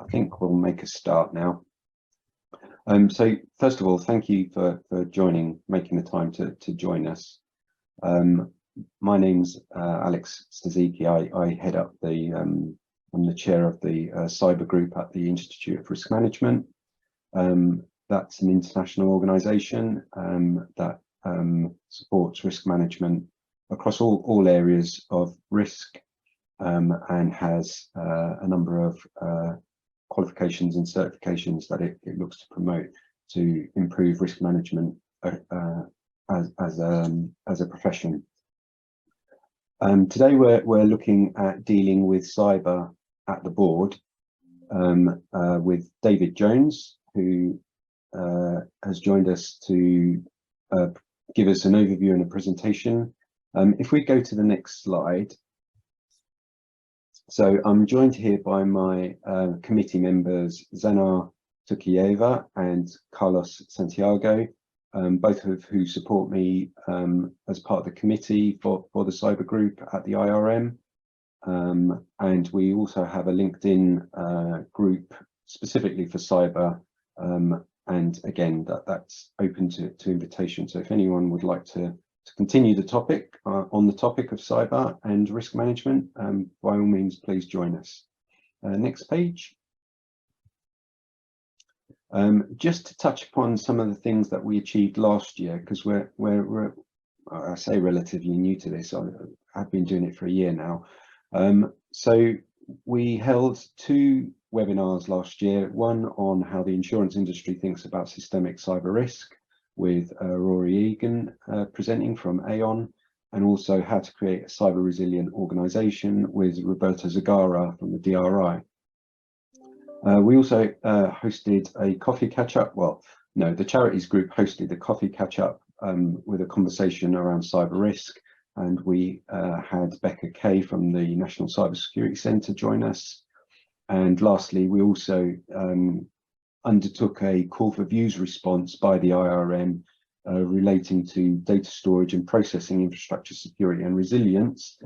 I think we'll make a start now. So first of all, thank you for making the time to join us. My name's Alex Stazicki. I head up I'm the chair of the cyber group at the Institute of Risk Management. That's an international organisation that supports risk management across all areas of risk, and has a number of qualifications and certifications that it looks to promote to improve risk management as a profession. Today we're looking at dealing with cyber at the board with David Jones, who has joined us to give us an overview and a presentation. If we go to the next slide. So I'm joined here by my committee members, Zanar Tukieva and Carlos Santiago, both of who support me as part of the committee for the cyber group at the IRM. And we also have a LinkedIn group specifically for cyber. And again, that's open to invitation. So if anyone would like to continue the topic on the topic of cyber and risk management, by all means, please join us. Next page. Just to touch upon some of the things that we achieved last year, because we're I say relatively new to this. I've been doing it for a year now. So we held 2 webinars last year, one on how the insurance industry thinks about systemic cyber risk, with Rory Egan presenting from Aon, and also how to create a cyber resilient organisation with Roberto Zagara from the DRI. We also hosted a coffee catch-up. Well, no, the charities group hosted a coffee catch-up with a conversation around cyber risk, and we had Becca Kay from the National Cyber Security Centre join us. And lastly, we also undertook a call for views response by the IRM relating to data storage and processing infrastructure security and resilience,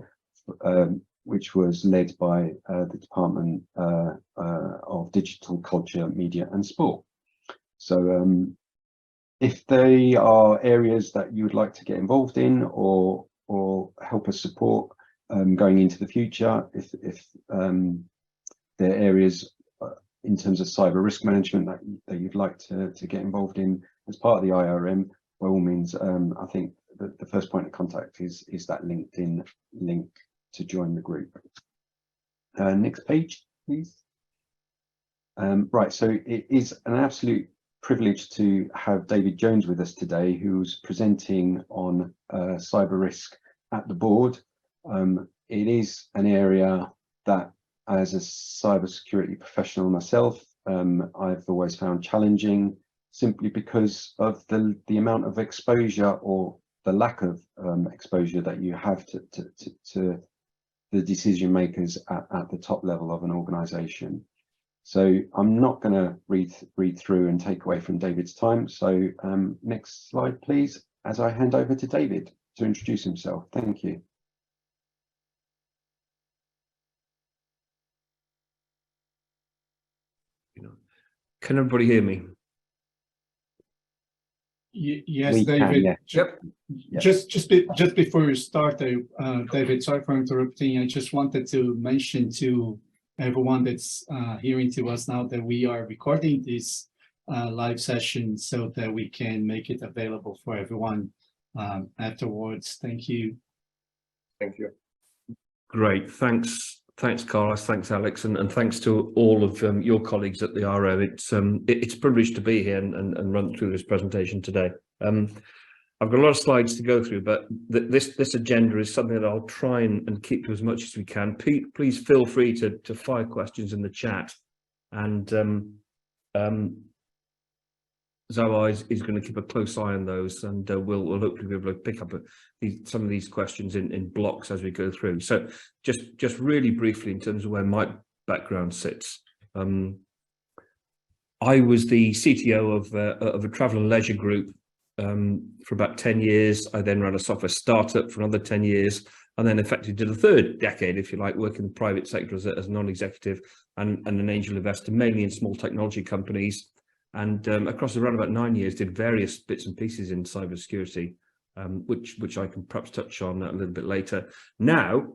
which was led by the Department of Digital Culture, Media and Sport. So if they are areas that you would like to get involved in or help us support going into the future, if there are areas in terms of cyber risk management that you'd like to get involved in as part of the IRM, by all means, I think the first point of contact is that LinkedIn link to join the group. Next page, please. Right, so it is an absolute privilege to have David Jones with us today, who's presenting on cyber risk at the board. It is an area that, as a cybersecurity professional myself, I've always found challenging, simply because of the amount of exposure or the lack of exposure that you have to the decision makers at the top level of an organisation. So I'm not going to read through and take away from David's time. So next slide, please, as I hand over to David to introduce himself. Thank you. Can everybody hear me? Yes, we David. can, yeah. Yep. Just before we start, David, sorry for interrupting. I just wanted to mention to everyone that's hearing to us now that we are recording this live session so that we can make it available for everyone afterwards. Thank you. Thank you. Great, thanks Carlos, thanks Alex, and thanks to all of your colleagues at the RO. It's a privilege to be here and run through this presentation today. I've got a lot of slides to go through, but this agenda is something that I'll try and keep to as much as we can. Please feel free to fire questions in the chat, and Zawai is going to keep a close eye on those, and we'll hopefully be able to pick up some of these questions in blocks as we go through. So just really briefly in terms of where my background sits. I was the CTO of a travel and leisure group for about 10 years. I then ran a software startup for another 10 years, and then effectively did a third decade, if you like, working in the private sector as a non-executive and an angel investor, mainly in small technology companies. And across around about 9 years, did various bits and pieces in cybersecurity, which I can perhaps touch on a little bit later. Now,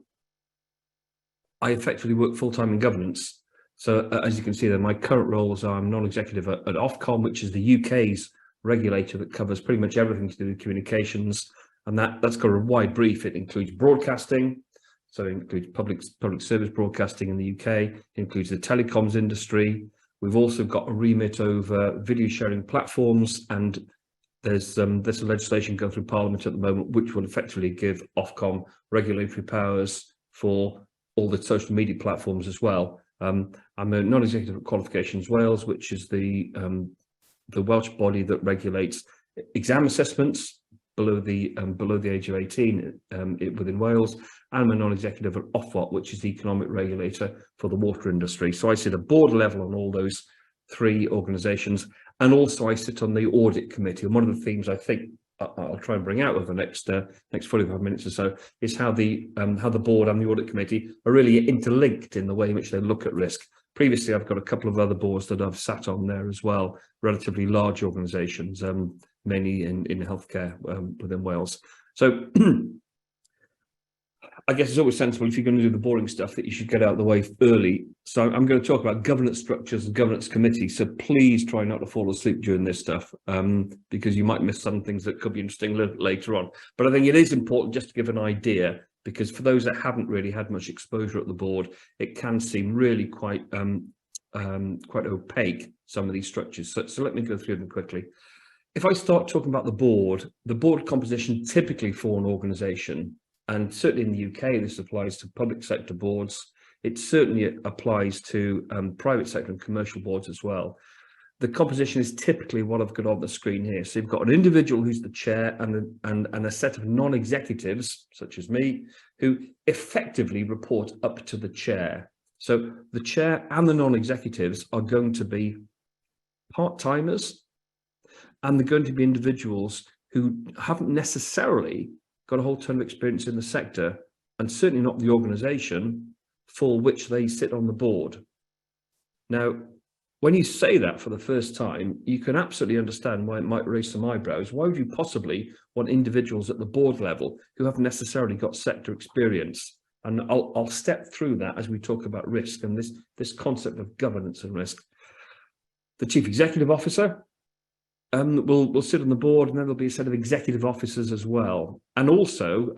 I effectively work full-time in governance. So as you can see there, my current roles are I'm non-executive at Ofcom, which is the UK's regulator that covers pretty much everything to do with communications. And that's got a wide brief. It includes broadcasting, so it includes public service broadcasting in the UK, it includes the telecoms industry. We've also got a remit over video sharing platforms, and there's some legislation going through Parliament at the moment, which will effectively give Ofcom regulatory powers for all the social media platforms as well. I'm a non-executive at Qualifications Wales, which is the Welsh body that regulates exam assessments below the age of 18 within Wales. And I'm a non-executive at Ofwat, which is the economic regulator for the water industry. So I sit at board level on all those three organisations, and also I sit on the audit committee. And one of the themes I think I'll try and bring out over the next 45 minutes or so is how the board and the audit committee are really interlinked in the way in which they look at risk. Previously, I've got a couple of other boards that I've sat on there as well, relatively large organisations, mainly in healthcare within Wales. So I guess it's always sensible, if you're going to do the boring stuff, that you should get out of the way early. So I'm going to talk about governance structures and governance committees. So please try not to fall asleep during this stuff, because you might miss some things that could be interesting a little bit later on. But I think it is important just to give an idea, because for those that haven't really had much exposure at the board, it can seem really quite opaque, some of these structures. So let me go through them quickly. If I start talking about the board composition typically for an organisation, and certainly in the UK, this applies to public sector boards. It certainly applies to private sector and commercial boards as well. The composition is typically what I've got on the screen here. So you've got an individual who's the chair and a set of non-executives, such as me, who effectively report up to the chair. So the chair and the non-executives are going to be part-timers, and they're going to be individuals who haven't necessarily got a whole ton of experience in the sector, and certainly not the organisation for which they sit on the board. Now, when you say that for the first time, you can absolutely understand why it might raise some eyebrows. Why would you possibly want individuals at the board level who haven't necessarily got sector experience? And I'll step through that as we talk about risk and this concept of governance and risk. The chief executive officer will sit on the board, and then there'll be a set of executive officers as well, and also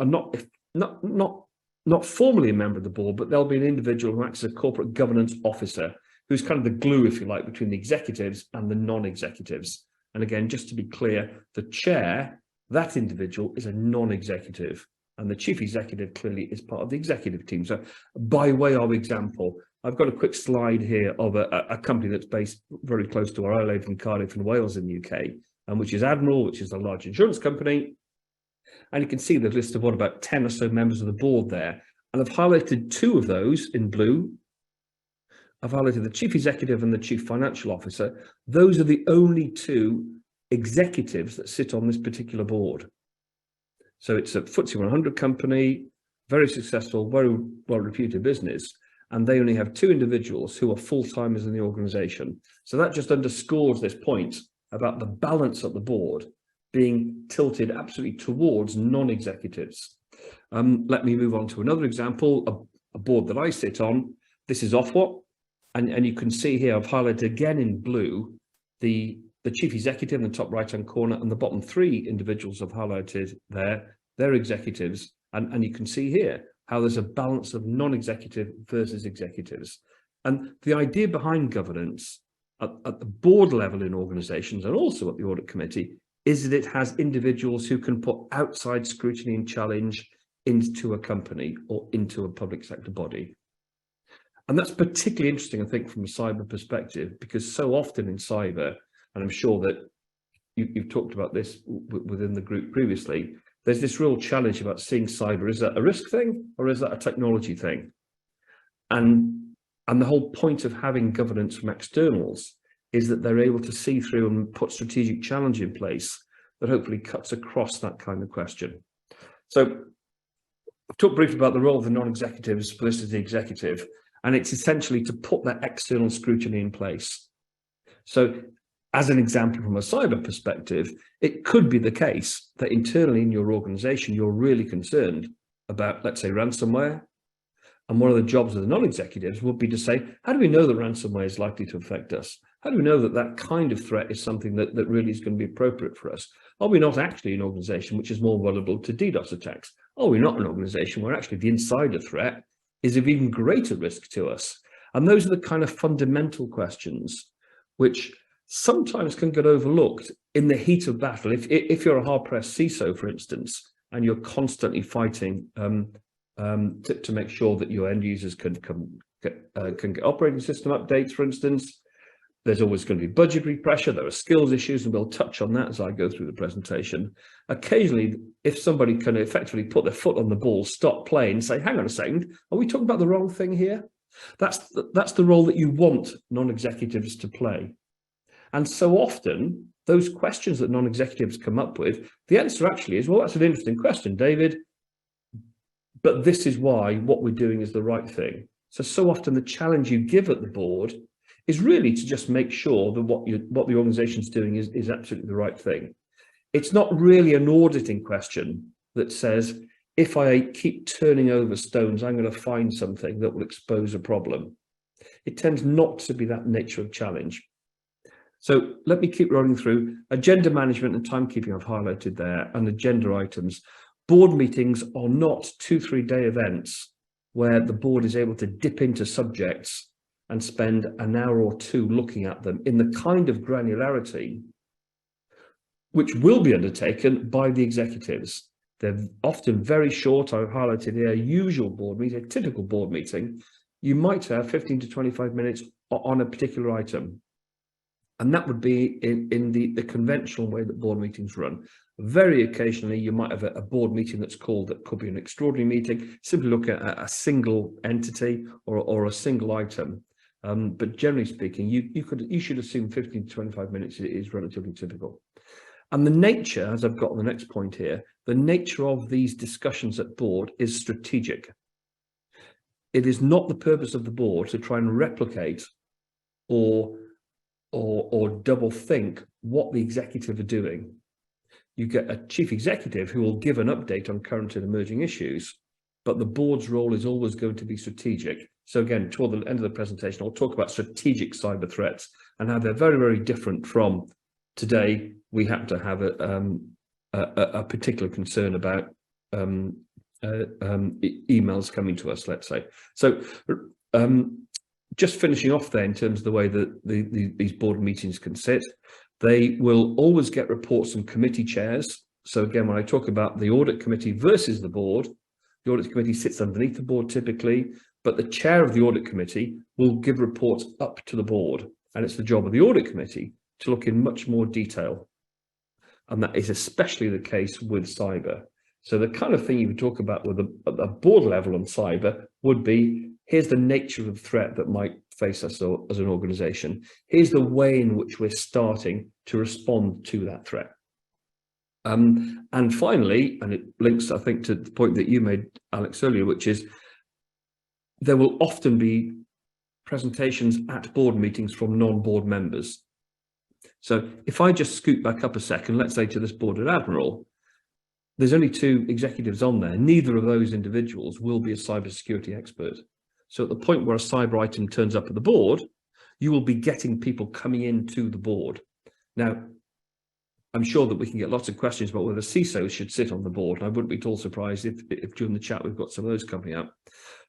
not formally a member of the board, but there'll be an individual who acts as a corporate governance officer, who's kind of the glue, if you like, between the executives and the non-executives. And again, just to be clear, the chair, that individual, is a non-executive, and the chief executive clearly is part of the executive team. So by way of example, I've got a quick slide here of a company that's based very close to where I live in Cardiff and Wales in the UK, and which is Admiral, which is a large insurance company. And you can see the list of about 10 or so members of the board there. And I've highlighted two of those in blue. I've highlighted the chief executive and the chief financial officer. Those are the only two executives that sit on this particular board. So it's a FTSE 100 company, very successful, very well-reputed business. And they only have two individuals who are full-timers in the organisation. So that just underscores this point about the balance at the board being tilted absolutely towards non-executives. Let me move on to another example, a board that I sit on. This is Ofwat, and you can see here I've highlighted again in blue the chief executive in the top right-hand corner, and the bottom three individuals I've highlighted there, they're executives, and you can see here how there's a balance of non-executive versus executives. And the idea behind governance at the board level in organisations, and also at the audit committee, is that it has individuals who can put outside scrutiny and challenge into a company or into a public sector body. And that's particularly interesting, I think, from a cyber perspective, because so often in cyber, and I'm sure that you've talked about this within the group previously, there's this real challenge about seeing cyber. Is that a risk thing or is that a technology thing? And the whole point of having governance from externals is that they're able to see through and put strategic challenge in place that hopefully cuts across that kind of question. So I've talked briefly about the role of the non-executives versus the executive, and it's essentially to put that external scrutiny in place. So, as an example from a cyber perspective, it could be the case that internally in your organization, you're really concerned about, let's say, ransomware. And one of the jobs of the non-executives would be to say, how do we know that ransomware is likely to affect us? How do we know that that kind of threat is something that really is going to be appropriate for us? Are we not actually an organization which is more vulnerable to DDoS attacks? Are we not an organization where actually the insider threat is of even greater risk to us? And those are the kind of fundamental questions which sometimes can get overlooked in the heat of battle. If you're a hard-pressed CISO, for instance, and you're constantly fighting to make sure that your end users can get operating system updates, for instance, there's always going to be budgetary pressure. There are skills issues, and we'll touch on that as I go through the presentation. Occasionally, if somebody can effectively put their foot on the ball, stop playing, say, hang on a second, are we talking about the wrong thing here? That's the role that you want non-executives to play. And so often, those questions that non-executives come up with, the answer actually is, well, that's an interesting question, David, but this is why what we're doing is the right thing. So often the challenge you give at the board is really to just make sure that what the organization's doing is absolutely the right thing. It's not really an auditing question that says, if I keep turning over stones, I'm going to find something that will expose a problem. It tends not to be that nature of challenge. So let me keep running through. Agenda management and timekeeping I've highlighted there, and agenda items. Board meetings are not 2-3 day events where the board is able to dip into subjects and spend an hour or two looking at them in the kind of granularity which will be undertaken by the executives. They're often very short. I've highlighted here a usual board meeting, a typical board meeting. You might have 15 to 25 minutes on a particular item. And that would be in the conventional way that board meetings run. Very occasionally, you might have a board meeting that's called, that could be an extraordinary meeting, simply look at a single entity or a single item. But generally speaking, you should assume 15 to 25 minutes is relatively typical. And the nature, as I've got on the next point here, the nature of these discussions at board is strategic. It is not the purpose of the board to try and replicate or double think what the executive are doing. You get a chief executive who will give an update on current and emerging issues, but the board's role is always going to be strategic. So again, toward the end of the presentation, I'll talk about strategic cyber threats and how they're very, very different from today. We happen to have a particular concern about emails coming to us, let's say. So just finishing off there in terms of the way that these board meetings can sit, they will always get reports from committee chairs. So again, when I talk about the audit committee versus the board, the audit committee sits underneath the board typically, but the chair of the audit committee will give reports up to the board. And it's the job of the audit committee to look in much more detail. And that is especially the case with cyber. So the kind of thing you would talk about with a board level on cyber would be, here's the nature of the threat that might face us as an organization. Here's the way in which we're starting to respond to that threat. And finally, and it links, I think, to the point that you made, Alex, earlier, which is there will often be presentations at board meetings from non-board members. So if I just scoot back up a second, let's say to this board at Admiral, there's only 2 executives on there. Neither of those individuals will be a cybersecurity expert. So at the point where a cyber item turns up at the board, you will be getting people coming into the board. Now, I'm sure that we can get lots of questions about whether CISOs should sit on the board. And I wouldn't be at all surprised if during the chat we've got some of those coming up.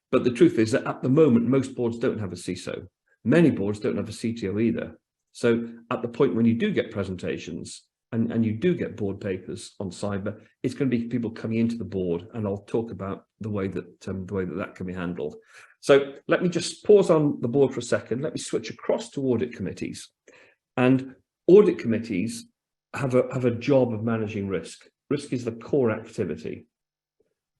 But the truth is that at the moment, most boards don't have a CISO. Many boards don't have a CTO either. So at the point when you do get presentations and you do get board papers on cyber, it's going to be people coming into the board, and I'll talk about the way that that can be handled. So let me just pause on the board for a second. Let me switch across to audit committees. And audit committees have a job of managing risk. Risk is the core activity.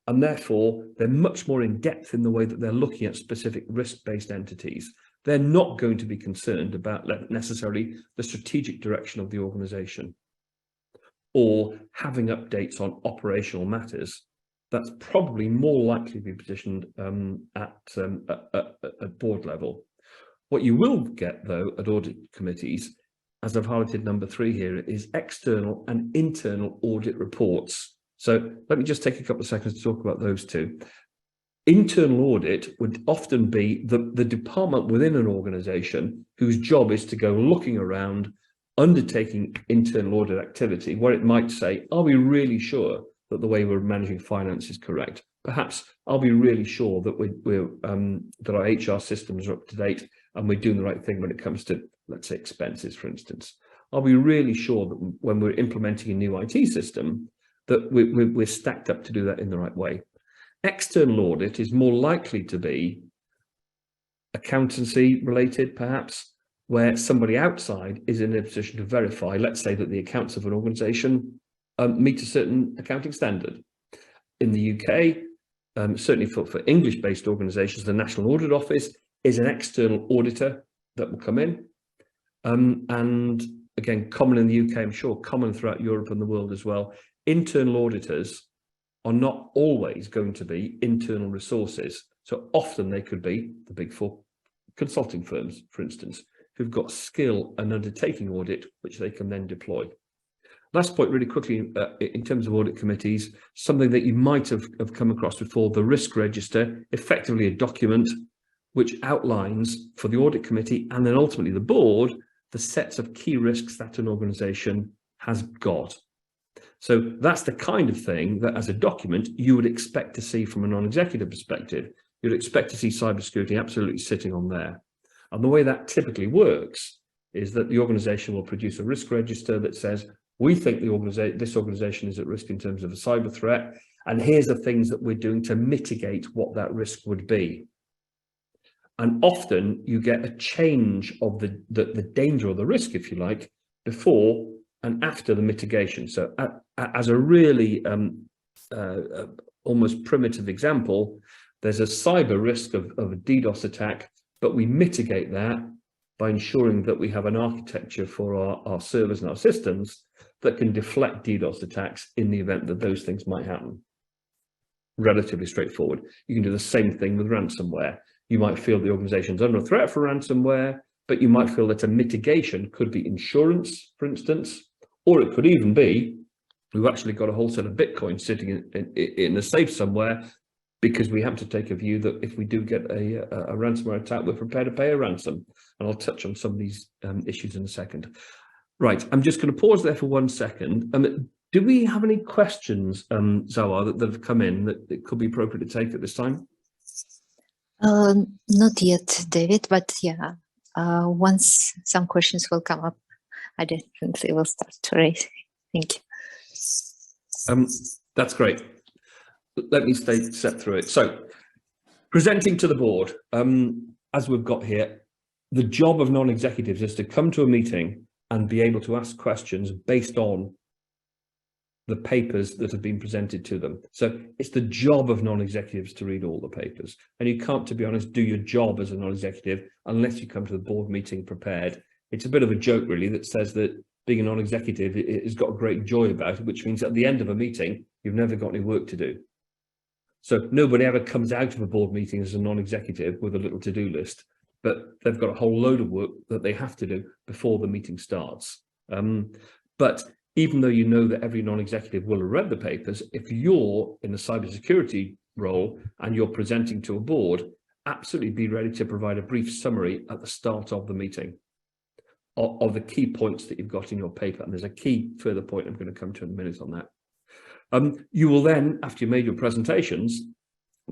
And therefore, they're much more in depth in the way that they're looking at specific risk-based entities. They're not going to be concerned about necessarily the strategic direction of the organization or having updates on operational matters. that's probably more likely to be positioned at board level. What you will get, though, at audit committees, as I've highlighted number 3 here, is external and internal audit reports. So let me just take a couple of seconds to talk about those two. Internal audit would often be the department within an organisation whose job is to go looking around, undertaking internal audit activity, where it might say, are we really sure that the way we're managing finance is correct? Perhaps, are we really sure that that our HR systems are up to date and we're doing the right thing when it comes to, let's say, expenses, for instance? Are we really sure that when we're implementing a new IT system that we're stacked up to do that in the right way? External audit is more likely to be accountancy related, perhaps, where somebody outside is in a position to verify, let's say, that the accounts of an organisation meet a certain accounting standard. In the UK, certainly for English-based organisations, the National Audit Office is an external auditor that will come in. And again, common in the UK, I'm sure common throughout Europe and the world as well. Internal auditors are not always going to be internal resources. So often they could be the big 4 consulting firms, for instance, who've got skill and undertaking audit, which they can then deploy. Last point really quickly, in terms of audit committees, something that you might have come across before, the risk register, effectively a document which outlines for the audit committee and then ultimately the board, the sets of key risks that an organisation has got. So that's the kind of thing that as a document you would expect to see from a non-executive perspective. You'd expect to see cybersecurity absolutely sitting on there. And the way that typically works is that the organisation will produce a risk register that says, we think this organisation is at risk in terms of a cyber threat, and here's the things that we're doing to mitigate what that risk would be. And often you get a change of the danger or the risk, if you like, before and after the mitigation. So as a really almost primitive example, there's a cyber risk of a DDoS attack, but we mitigate that by ensuring that we have an architecture for our servers and our systems that can deflect DDoS attacks in the event that those things might happen. Relatively straightforward. You can do the same thing with ransomware. You might feel the organization's under a threat for ransomware, but you might feel that a mitigation could be insurance, for instance, or it could even be, we've actually got a whole set of Bitcoin sitting in a safe somewhere because we have to take a view that if we do get a ransomware attack, we're prepared to pay a ransom. And I'll touch on some of these issues in a second. Right, I'm just going to pause there for 1 second. Do we have any questions, Zawar, that have come in that it could be appropriate to take at this time? Not yet, David, but yeah, once some questions will come up, I definitely will start to raise. Thank you. That's great. Let me step through it. So, presenting to the board, as we've got here, the job of non-executives is to come to a meeting and be able to ask questions based on the papers that have been presented to them. So it's the job of non-executives to read all the papers. And you can't, to be honest, do your job as a non-executive unless you come to the board meeting prepared. It's a bit of a joke, really, that says that being a non-executive has got a great joy about it, which means at the end of a meeting, you've never got any work to do. So nobody ever comes out of a board meeting as a non-executive with a little to-do list, but they've got a whole load of work that they have to do before the meeting starts. But even though you know that every non-executive will have read the papers, if you're in a cybersecurity role and you're presenting to a board, absolutely be ready to provide a brief summary at the start of the meeting of the key points that you've got in your paper. And there's a key further point I'm going to come to in a minute on that. You will then, after you've made your presentations,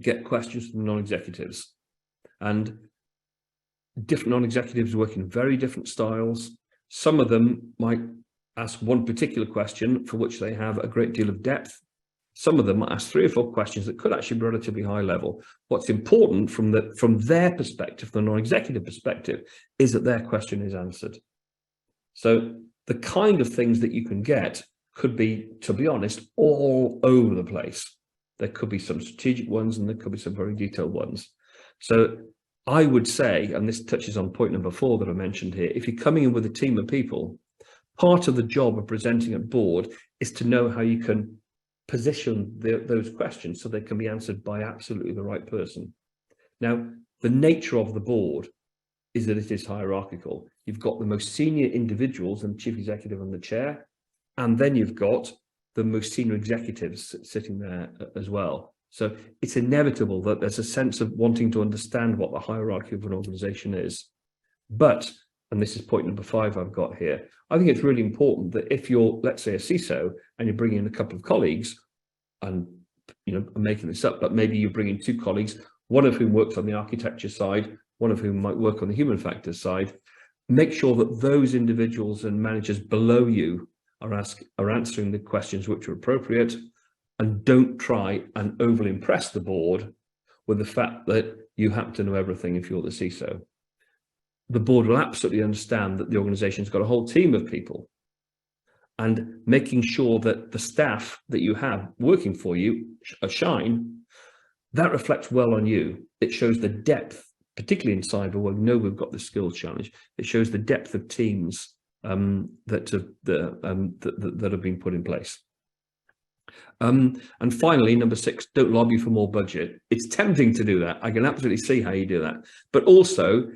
get questions from the non-executives. And different non-executives work in very different styles. Some of them might ask one particular question for which they have a great deal of depth. Some of them might ask 3 or 4 questions that could actually be relatively high level. What's important from their perspective, the non-executive perspective, is that their question is answered. So the kind of things that you can get could be, to be honest, all over the place. There could be some strategic ones and there could be some very detailed ones. So I would say, and this touches on point number 4 that I mentioned here, if you're coming in with a team of people, part of the job of presenting at board is to know how you can position those questions so they can be answered by absolutely the right person. Now, the nature of the board is that it is hierarchical. You've got the most senior individuals and chief executive and the chair, and then you've got the most senior executives sitting there as well. So it's inevitable that there's a sense of wanting to understand what the hierarchy of an organization is. But, and this is point number 5 I've got here, I think it's really important that if you're, let's say, a CISO and you're bringing in a couple of colleagues, and I'm making this up, but maybe you bring in 2 colleagues, one of whom works on the architecture side, one of whom might work on the human factors side, make sure that those individuals and managers below you are answering the questions which are appropriate, and don't try and overly impress the board with the fact that you happen to know everything if you're the CISO. The board will absolutely understand that the organization's got a whole team of people, and making sure that the staff that you have working for you shine, that reflects well on you. It shows the depth, particularly in cyber, where we know we've got the skills challenge. It shows the depth of teams that have been put in place. And finally, number 6, don't lobby for more budget. It's tempting to do that. I can absolutely see how you do that. But also,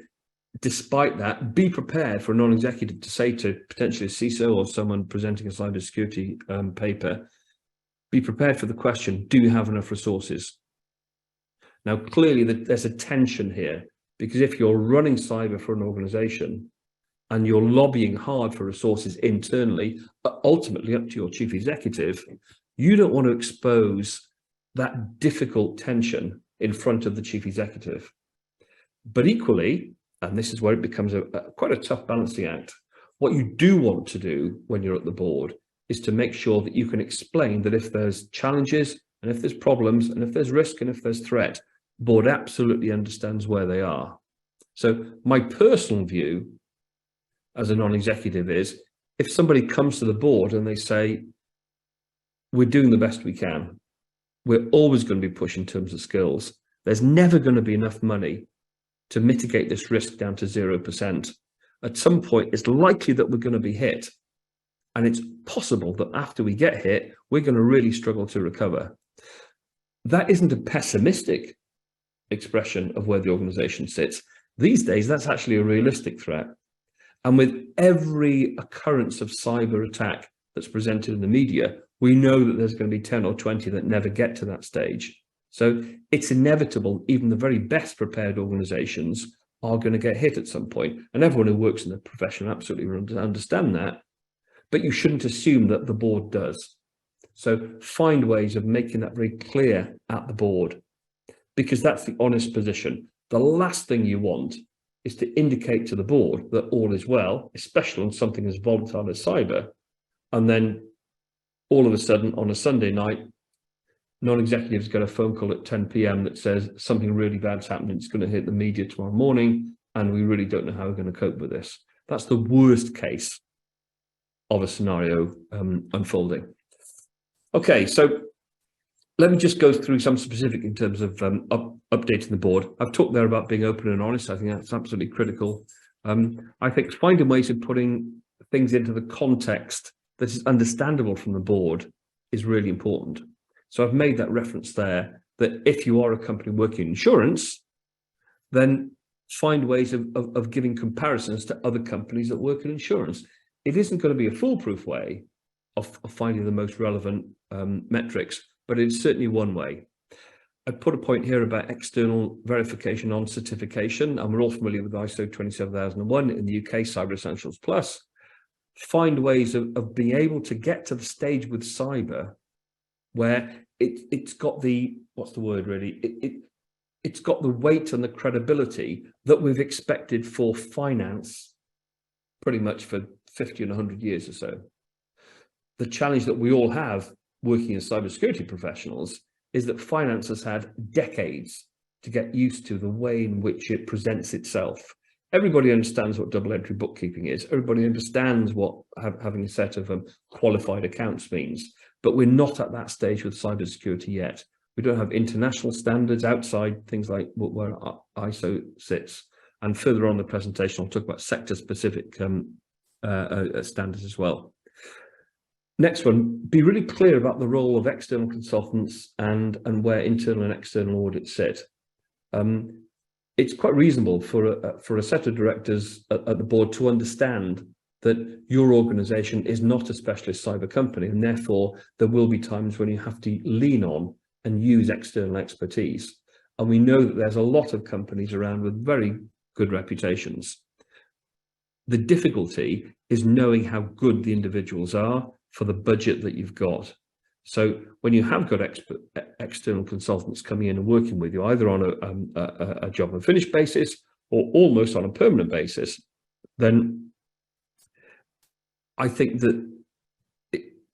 despite that, be prepared for a non-executive to say to potentially a CISO or someone presenting a cybersecurity paper, be prepared for the question, do you have enough resources? Now, clearly there's a tension here, because if you're running cyber for an organization and you're lobbying hard for resources internally, but ultimately up to your chief executive, you don't want to expose that difficult tension in front of the chief executive. But equally, and this is where it becomes quite a tough balancing act, what you do want to do when you're at the board is to make sure that you can explain that if there's challenges and if there's problems and if there's risk and if there's threat, the board absolutely understands where they are. So my personal view as a non-executive is, if somebody comes to the board and they say, we're doing the best we can, we're always going to be pushing in terms of skills, there's never going to be enough money to mitigate this risk down to 0%. At some point, it's likely that we're going to be hit. And it's possible that after we get hit, we're going to really struggle to recover. That isn't a pessimistic expression of where the organization sits. These days, that's actually a realistic threat. And with every occurrence of cyber attack that's presented in the media, we know that there's going to be 10 or 20 that never get to that stage. So it's inevitable, even the very best prepared organizations are going to get hit at some point. And everyone who works in the profession absolutely understand that. But you shouldn't assume that the board does. So find ways of making that very clear at the board, because that's the honest position. The last thing you want is to indicate to the board that all is well, especially on something as volatile as cyber. And then all of a sudden on a Sunday night, non-executives get a phone call at 10 p.m. that says something really bad's happening. It's going to hit the media tomorrow morning, and we really don't know how we're going to cope with this. That's the worst case of a scenario unfolding. Okay, so let me just go through some specific in terms of updating the board. I've talked there about being open and honest. I think that's absolutely critical. I think finding ways of putting things into the context that is understandable from the board is really important. So I've made that reference there, that if you are a company working in insurance, then find ways of giving comparisons to other companies that work in insurance. It isn't going to be a foolproof way of finding the most relevant metrics, but it's certainly one way. I put a point here about external verification on certification, and we're all familiar with ISO 27001 in the UK, Cyber Essentials Plus. Find ways of being able to get to the stage with cyber where it's got the, what's the word really, it's got the weight and the credibility that we've expected for finance pretty much for 50 and 100 years or so. The challenge that we all have working as cybersecurity professionals is that finance has had decades to get used to the way in which it presents itself. Everybody understands what double entry bookkeeping is. Everybody understands what having a set of qualified accounts means, but we're not at that stage with cybersecurity yet. We don't have international standards outside things like where ISO sits. And further on in the presentation, I'll talk about sector-specific standards as well. Next one, be really clear about the role of external consultants and where internal and external audits sit. It's quite reasonable for a set of directors at the board to understand that your organisation is not a specialist cyber company, and therefore there will be times when you have to lean on and use external expertise. And we know that there's a lot of companies around with very good reputations. The difficulty is knowing how good the individuals are for the budget that you've got. So when you have got external consultants coming in and working with you, either on a job and finish basis or almost on a permanent basis, then I think that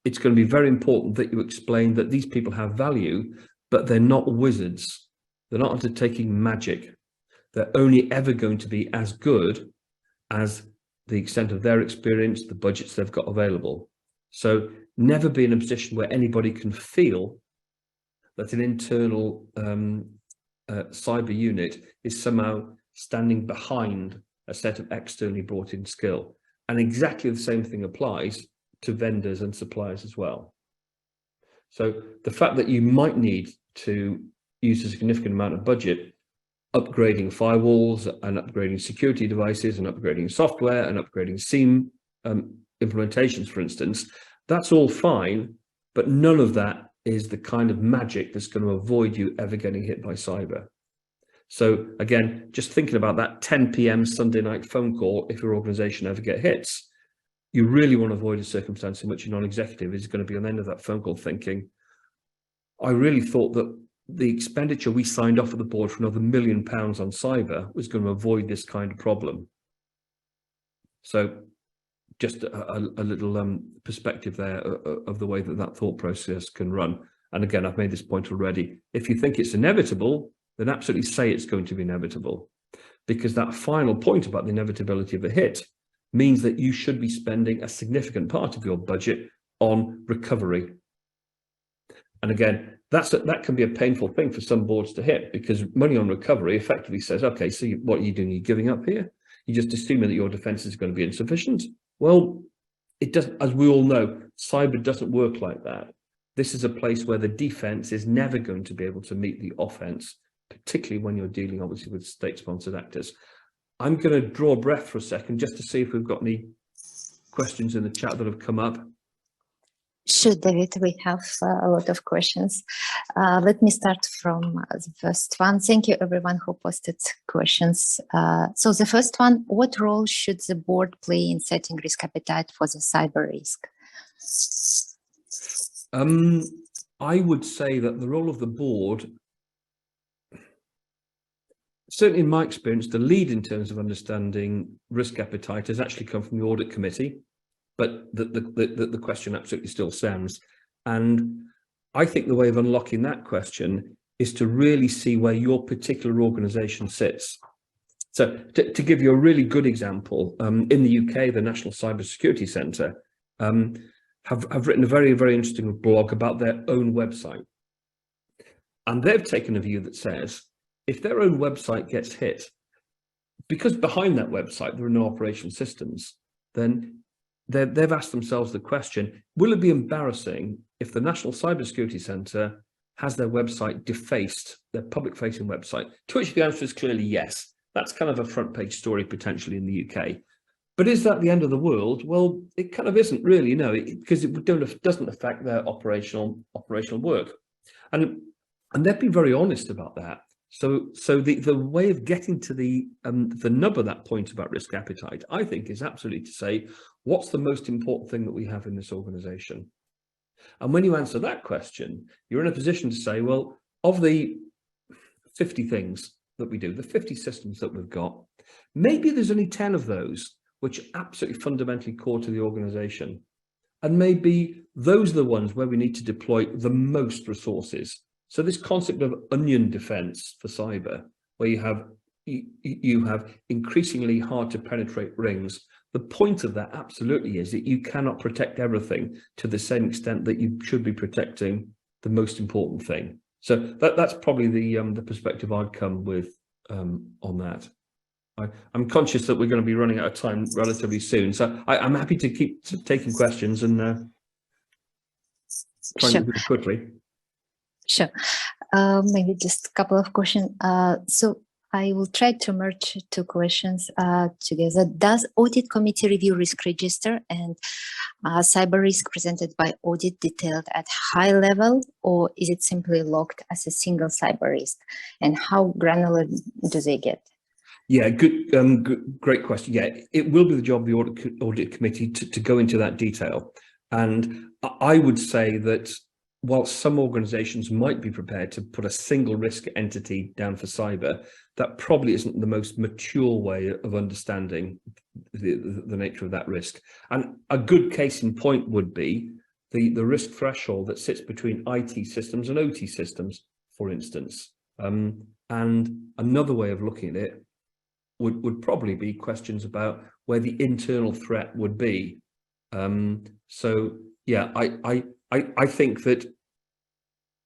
it's going to be very important that you explain that these people have value, but they're not wizards. They're not undertaking magic. They're only ever going to be as good as the extent of their experience, the budgets they've got available. So never be in a position where anybody can feel that an internal cyber unit is somehow standing behind a set of externally brought in skill. And exactly the same thing applies to vendors and suppliers as well. So the fact that you might need to use a significant amount of budget upgrading firewalls and upgrading security devices and upgrading software and upgrading SIEM implementations, for instance, that's all fine, but none of that is the kind of magic that's going to avoid you ever getting hit by cyber. So again, just thinking about that 10 p.m. Sunday night phone call, if your organization ever get hits, you really want to avoid a circumstance in which your non-executive is going to be on the end of that phone call thinking, I really thought that the expenditure we signed off at the board for another £1 million on cyber was going to avoid this kind of problem. So just a little perspective there of the way that thought process can run. And again, I've made this point already. If you think it's inevitable, then absolutely say it's going to be inevitable, because that final point about the inevitability of a hit means that you should be spending a significant part of your budget on recovery. And again, that can be a painful thing for some boards to hit, because money on recovery effectively says, okay, so what are you doing? You're giving up here? You're just assuming that your defense is going to be insufficient? Well, it doesn't, as we all know, cyber doesn't work like that. This is a place where the defense is never going to be able to meet the offense, particularly when you're dealing obviously with state-sponsored actors. I'm going to draw a breath for a second just to see if we've got any questions in the chat that have come up. Sure, David, we have a lot of questions. Let me start from the first one. Thank you everyone who posted questions. So the first one, what role should the board play in setting risk appetite for the cyber risk? I would say that the role of the board, certainly in my experience, the lead in terms of understanding risk appetite has actually come from the audit committee. But the question absolutely still stands. And I think the way of unlocking that question is to really see where your particular organisation sits. So to give you a really good example, in the UK, the National Cyber Security Centre have written a very, very interesting blog about their own website. And they've taken a view that says, if their own website gets hit, because behind that website there are no operational systems, then they've asked themselves the question, will it be embarrassing if the National Cybersecurity Centre has their website defaced, their public-facing website? To which the answer is clearly yes. That's kind of a front-page story potentially in the UK. But is that the end of the world? Well, it kind of isn't really, no, because it doesn't affect their operational work. And they've been very honest about that. So the way of getting to the nub of that point about risk appetite, I think, is absolutely to say, what's the most important thing that we have in this organisation? And when you answer that question, you're in a position to say, well, of the 50 things that we do, the 50 systems that we've got, maybe there's only 10 of those which are absolutely fundamentally core to the organisation. And maybe those are the ones where we need to deploy the most resources. So this concept of onion defense for cyber, where you have increasingly hard to penetrate rings, the point of that absolutely is that you cannot protect everything to the same extent that you should be protecting the most important thing. So that's probably the perspective I'd come with on that. I'm conscious that we're going to be running out of time relatively soon, so I'm happy to keep taking questions and try Sure. and move quickly. Sure. Maybe just a couple of questions. So I will try to merge two questions together. Does audit committee review risk register and cyber risk presented by audit detailed at high level, or is it simply logged as a single cyber risk? And how granular do they get? Yeah, great question. Yeah, it will be the job of the audit committee to go into that detail. And I would say that while some organizations might be prepared to put a single risk entity down for cyber, that probably isn't the most mature way of understanding the nature of that risk. And a good case in point would be the risk threshold that sits between IT systems and OT systems, for instance. And another way of looking at it would probably be questions about where the internal threat would be. So yeah, I think that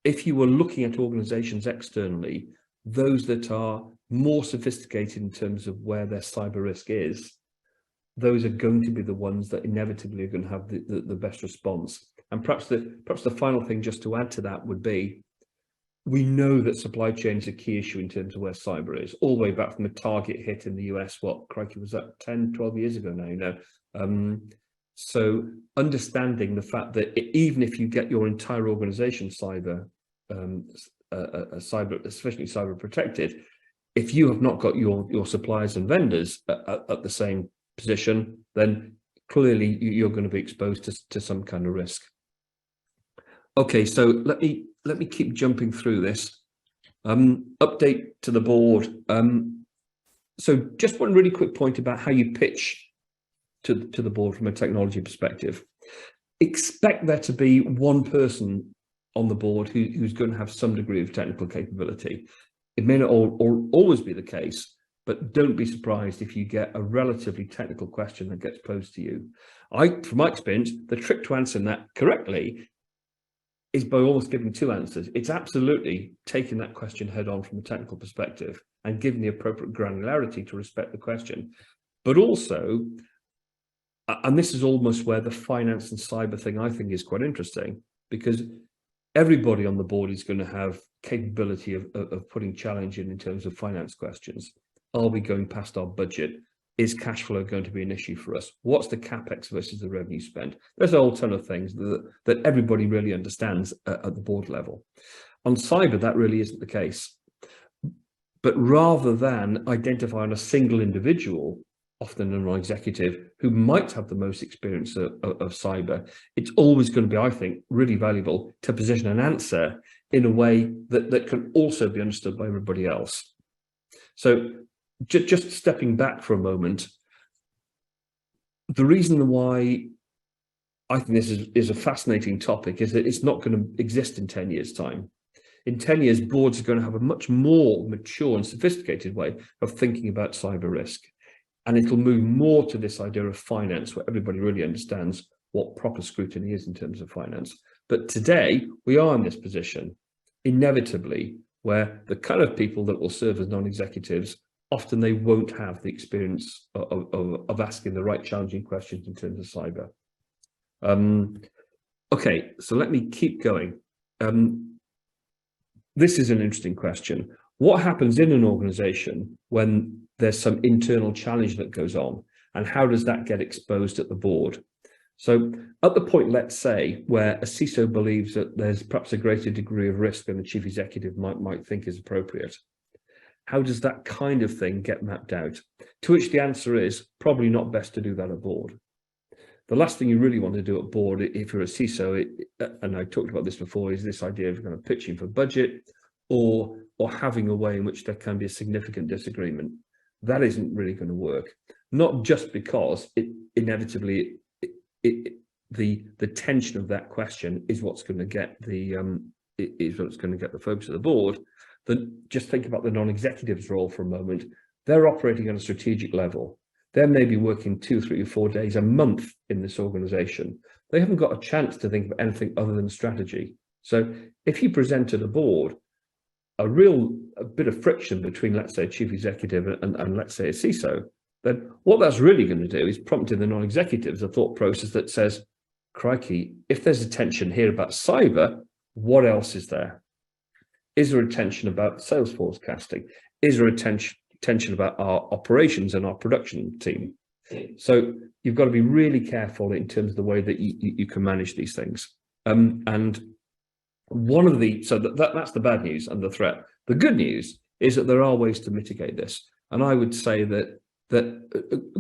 if you were looking at organizations externally, those that are more sophisticated in terms of where their cyber risk is, those are going to be the ones that inevitably are going to have the best response. And perhaps the final thing just to add to that would be, we know that supply chain is a key issue in terms of where cyber is, all the way back from the Target hit in the US, what, crikey, was that 10, 12 years ago now, you know? So understanding the fact that even if you get your entire organization cyber, especially cyber protected, if you have not got your suppliers and vendors at the same position, then clearly you're going to be exposed to some kind of risk. Okay, so let me keep jumping through this. Update to the board. So just one really quick point about how you pitch to the board from a technology perspective. Expect there to be one person on the board who's going to have some degree of technical capability. It may not always be the case, but don't be surprised if you get a relatively technical question that gets posed to you. From my experience, the trick to answering that correctly is by almost giving two answers. It's absolutely taking that question head on from a technical perspective and giving the appropriate granularity to respect the question. But also, and this is almost where the finance and cyber thing I think is quite interesting, because everybody on the board is going to have capability of putting challenge in terms of finance questions. Are we going past our budget? Is cash flow going to be an issue for us? What's the capex versus the revenue spend? There's a whole ton of things that everybody really understands at the board level. On cyber, that really isn't the case. But rather than identifying a single individual, often a non-executive, who might have the most experience of cyber, it's always going to be, I think, really valuable to position an answer in a way that can also be understood by everybody else. So just stepping back for a moment, the reason why I think this is a fascinating topic is that it's not going to exist in 10 years' time. In 10 years, boards are going to have a much more mature and sophisticated way of thinking about cyber risk. And it'll move more to this idea of finance, where everybody really understands what proper scrutiny is in terms of finance. But today, we are in this position, inevitably, where the kind of people that will serve as non-executives, often they won't have the experience of asking the right challenging questions in terms of cyber. Okay, so let me keep going. This is an interesting question. What happens in an organization when there's some internal challenge that goes on, and how does that get exposed at the board? So at the point, let's say, where a CISO believes that there's perhaps a greater degree of risk than the chief executive might think is appropriate, how does that kind of thing get mapped out? To which the answer is probably not best to do that at board. The last thing you really want to do at board, if you're a CISO, and I talked about this before, is this idea of kind of pitching for budget or having a way in which there can be a significant disagreement. That isn't really going to work. Not just because it inevitably the tension of that question is what's going to get the folks at the board. Just think about the non-executive's role for a moment. They're operating on a strategic level. They may be working 2, 3, or 4 days a month in this organization. They haven't got a chance to think of anything other than strategy. So if you present to the board a bit of friction between, let's say, a chief executive and let's say a CISO, then what that's really going to do is prompt in the non-executives a thought process that says, crikey, if there's a tension here about cyber, what else is there? Is there a tension about sales forecasting? Is there a tension about our operations and our production team? So you've got to be really careful in terms of the way that you can manage these things. And one of the, so that's the bad news and the threat. The good news is that there are ways to mitigate this. And I would say that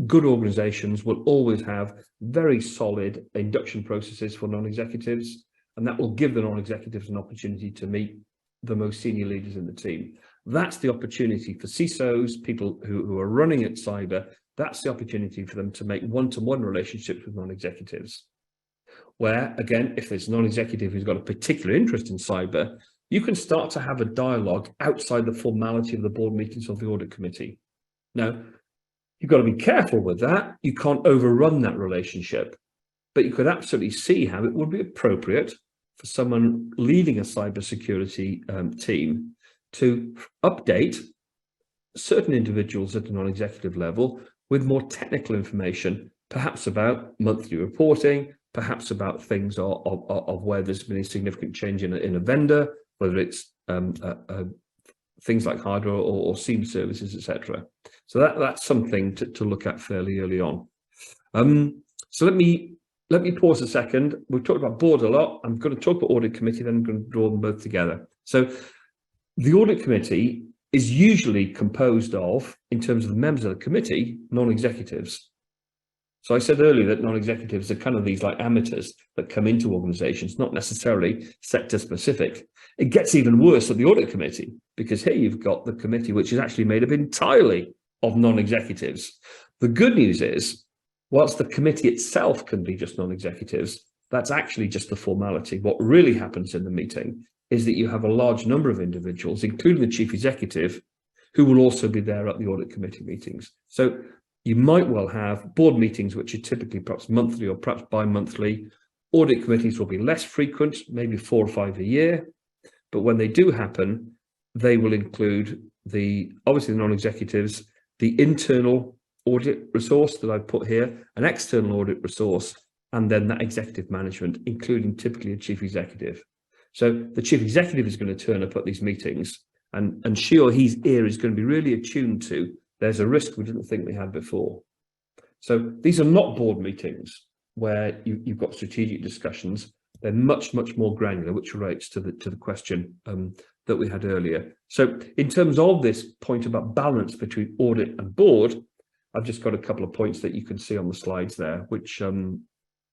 good organizations will always have very solid induction processes for non-executives, and that will give the non-executives an opportunity to meet the most senior leaders in the team. That's the opportunity for CISOs, people who are running at cyber. That's the opportunity for them to make one-to-one relationships with non-executives, where, again, if there's a non-executive who's got a particular interest in cyber, you can start to have a dialogue outside the formality of the board meetings of the audit committee. Now, you've got to be careful with that. You can't overrun that relationship, but you could absolutely see how it would be appropriate for someone leading a cybersecurity team to update certain individuals at a non-executive level with more technical information, perhaps about monthly reporting, perhaps about things of where there's been a significant change in a vendor, whether it's things like hardware or SIEM services, etc. So that's something to look at fairly early on. So let me pause a second. We've talked about board a lot. I'm going to talk about audit committee, then I'm going to draw them both together. So the audit committee is usually composed of, in terms of the members of the committee, non-executives. So I said earlier that non-executives are kind of these like amateurs that come into organizations, not necessarily sector specific. It gets even worse at the audit committee, because here you've got the committee, which is actually made up entirely of non-executives. The good news is, whilst the committee itself can be just non-executives, that's actually just the formality. What really happens in the meeting is that you have a large number of individuals, including the chief executive, who will also be there at the audit committee meetings. So you might well have board meetings, which are typically perhaps monthly or perhaps bi-monthly. Audit committees will be less frequent, maybe 4 or 5 a year. But when they do happen, they will include obviously the non-executives, the internal audit resource that I've put here, an external audit resource, and then that executive management, including typically a chief executive. So the chief executive is going to turn up at these meetings, and she or his ear is going to be really attuned to, there's a risk we didn't think we had before. So these are not board meetings where you've got strategic discussions. They're much, much more granular, which relates to the question that we had earlier. So in terms of this point about balance between audit and board, I've just got a couple of points that you can see on the slides there, which I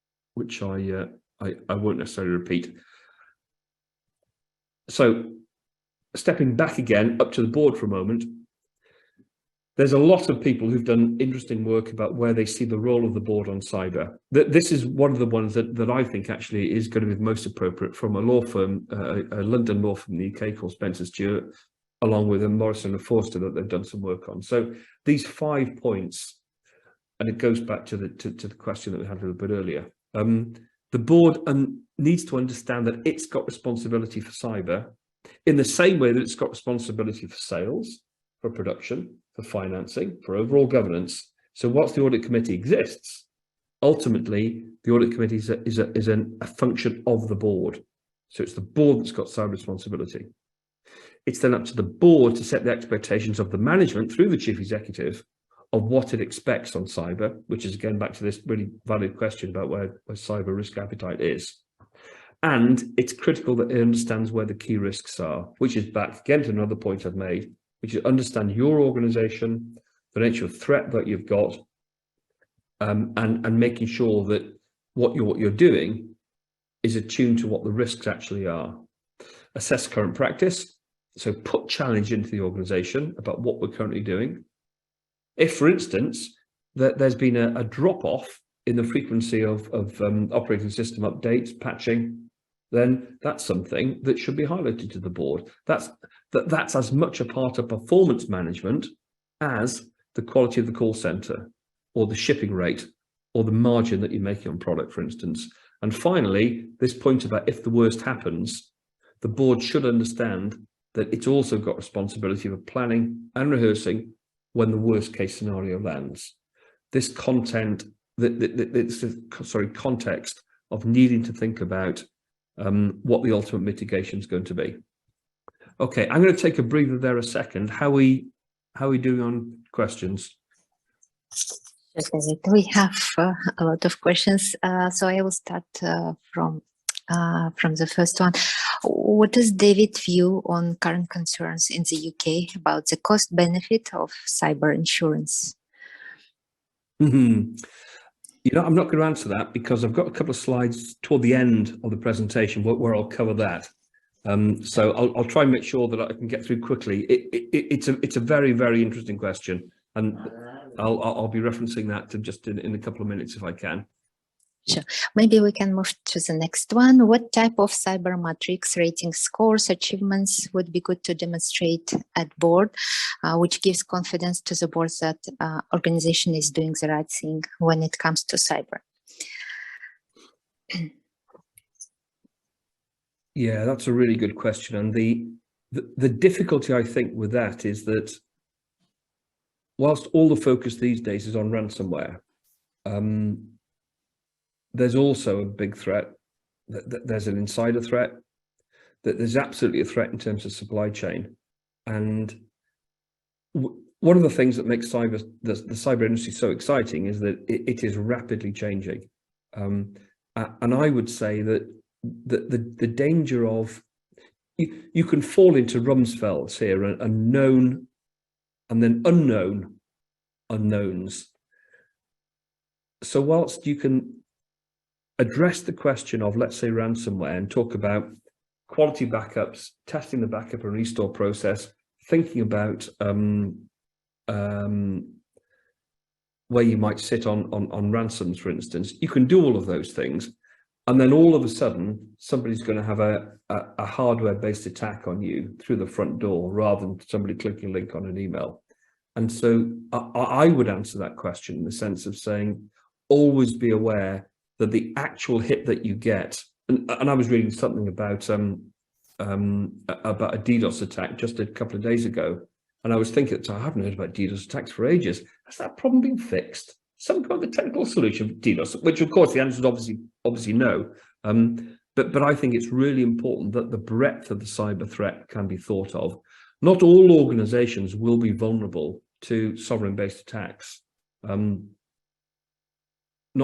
won't necessarily repeat. So stepping back again up to the board for a moment, there's a lot of people who've done interesting work about where they see the role of the board on cyber. This is one of the ones that I think actually is going to be most appropriate from a law firm, a London law firm in the UK called Spencer Stewart, along with Morrison and Forster, that they've done some work on. So these 5 points, and it goes back to the question that we had a little bit earlier. The board needs to understand that it's got responsibility for cyber in the same way that it's got responsibility for sales, for production, for financing, for overall governance. So whilst the audit committee exists, ultimately the audit committee is a function of the board. So it's the board that's got cyber responsibility. It's then up to the board to set the expectations of the management through the chief executive of what it expects on cyber, which is again back to this really valid question about where cyber risk appetite is. And it's critical that it understands where the key risks are, which is back again to another point I've made, which is understand your organization, the nature of threat that you've got, and making sure that what you're doing is attuned to what the risks actually are. Assess current practice, so put challenge into the organization about what we're currently doing. If, for instance, there's been a drop-off in the frequency of operating system updates, patching, then that's something that should be highlighted to the board. That's as much a part of performance management as the quality of the call center, or the shipping rate, or the margin that you're making on product, for instance. And finally, this point about if the worst happens, the board should understand that it's also got responsibility for planning and rehearsing when the worst case scenario lands. This context of needing to think about what the ultimate mitigation is going to be. Okay, I'm going to take a breather there a second. How are we doing on questions? We have a lot of questions, so I will start from the first one. What is David's view on current concerns in the UK about the cost benefit of cyber insurance? You know, I'm not going to answer that because I've got a couple of slides toward the end of the presentation where I'll cover that. So I'll try and make sure that I can get through quickly. It's a very, very interesting question, and I'll be referencing that to just in a couple of minutes if I can. Sure. Maybe we can move to the next one. What type of cyber matrix rating scores, achievements would be good to demonstrate at board, which gives confidence to the board that organization is doing the right thing when it comes to cyber? Yeah, that's a really good question. And the difficulty, I think, with that is that whilst all the focus these days is on ransomware, there's also a big threat. There's an insider threat. That there's absolutely a threat in terms of supply chain. And one of the things that makes the cyber industry so exciting is that it is rapidly changing. And I would say that the danger of you can fall into Rumsfelds here, and known and then unknown unknowns. So whilst you can address the question of, let's say, ransomware and talk about quality backups, testing the backup and restore process, thinking about where you might sit on ransoms, for instance, you can do all of those things. And then all of a sudden, somebody's going to have a hardware-based attack on you through the front door rather than somebody clicking a link on an email. And so I would answer that question in the sense of saying, always be aware that the actual hit that you get, and I was reading something about a DDoS attack just a couple of days ago, and I was thinking, I haven't heard about DDoS attacks for ages. Has that problem been fixed? Some kind of a technical solution for DDoS, which of course the answer is obviously no. But I think it's really important that the breadth of the cyber threat can be thought of. Not all organizations will be vulnerable to sovereign-based attacks. Not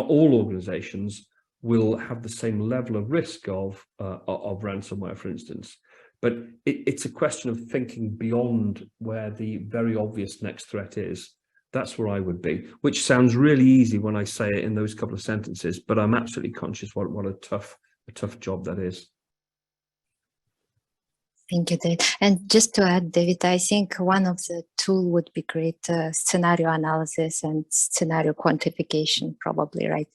all organizations will have the same level of risk of ransomware, for instance. But it's a question of thinking beyond where the very obvious next threat is. That's where I would be, which sounds really easy when I say it in those couple of sentences, but I'm absolutely conscious what a tough job that is. Thank you, David. And just to add, David, I think one of the tool would be great scenario analysis and scenario quantification, probably, right,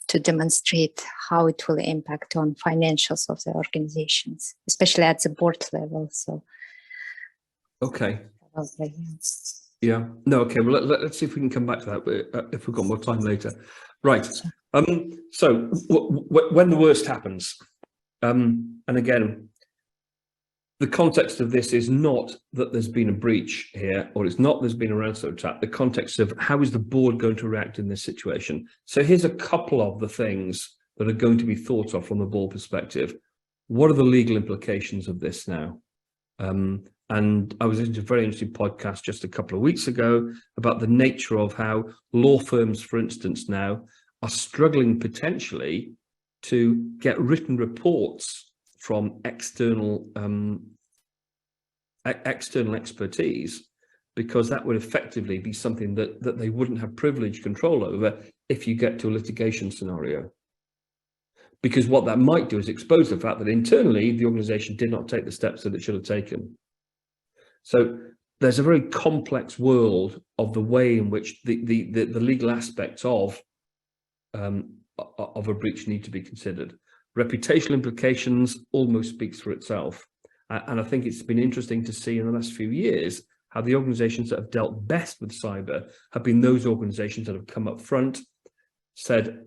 to demonstrate how it will impact on financials of the organizations, especially at the board level. So, okay. Probably, yeah. No. Okay. Well, let's see if we can come back to that if we've got more time later. Right. So when the worst happens, and again, the context of this is not that there's been a breach here, or it's not there's been a ransomware attack. The context of how is the board going to react in this situation. So here's a couple of the things that are going to be thought of from the board perspective. What are the legal implications of this now? And I was listening to a very interesting podcast just a couple of weeks ago about the nature of how law firms, for instance, now are struggling potentially to get written reports from external expertise, because that would effectively be something that they wouldn't have privilege control over if you get to a litigation scenario. Because what that might do is expose the fact that internally the organization did not take the steps that it should have taken. So there's a very complex world of the way in which the legal aspects of a breach need to be considered. Reputational implications almost speaks for itself. And I think it's been interesting to see in the last few years how the organizations that have dealt best with cyber have been those organizations that have come up front, said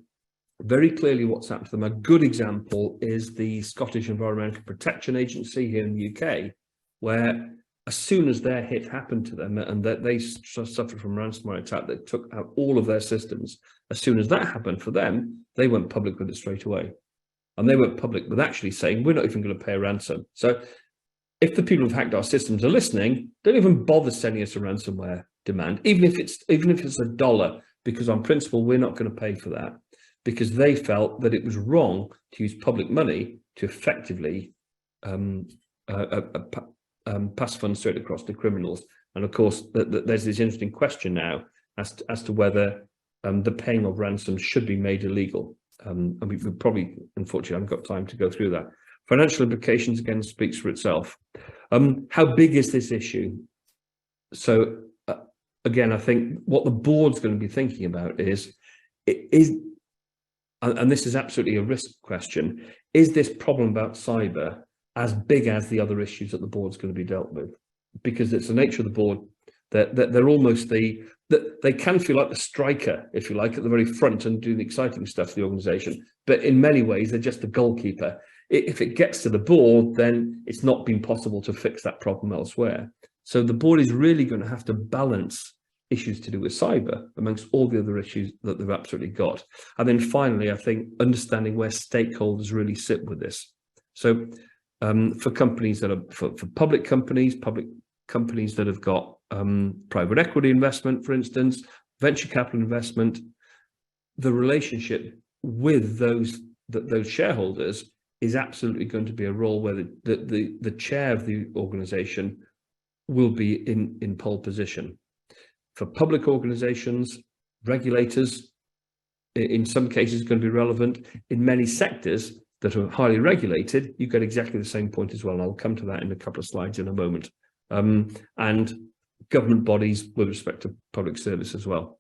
very clearly what's happened to them. A good example is the Scottish Environmental Protection Agency here in the UK, where as soon as their hit happened to them and that they suffered from ransomware attack that took out all of their systems, as soon as that happened for them, they went public with it straight away. and they went public with actually saying, we're not even going to pay a ransom. So if the people who've hacked our systems are listening, don't even bother sending us a ransomware demand, even if it's $1, because on principle, we're not going to pay for that, because they felt that it was wrong to use public money to effectively pass funds straight across to criminals. And of course, there's this interesting question now as to whether the paying of ransoms should be made illegal. And we probably, unfortunately, haven't got time to go through that. Financial implications, again, speaks for itself. How big is this issue? So, again, I think what the board's going to be thinking about is, and this is absolutely a risk question, is this problem about cyber as big as the other issues that the board's going to be dealt with? Because it's the nature of the board that they're almost that they can feel like the striker, if you like, at the very front and do the exciting stuff for the organisation. But in many ways, they're just the goalkeeper. If it gets to the board, then it's not been possible to fix that problem elsewhere. So the board is really going to have to balance issues to do with cyber amongst all the other issues that they've absolutely got. And then finally, I think understanding where stakeholders really sit with this. So for companies that are, for public companies that have got private equity investment, for instance, venture capital investment, the relationship with those shareholders is absolutely going to be a role where the chair of the organization will be in pole position. For public organizations, regulators, in some cases, going to be relevant. In many sectors that are highly regulated, you get exactly the same point as well. And I'll come to that in a couple of slides in a moment. And government bodies with respect to public service as well.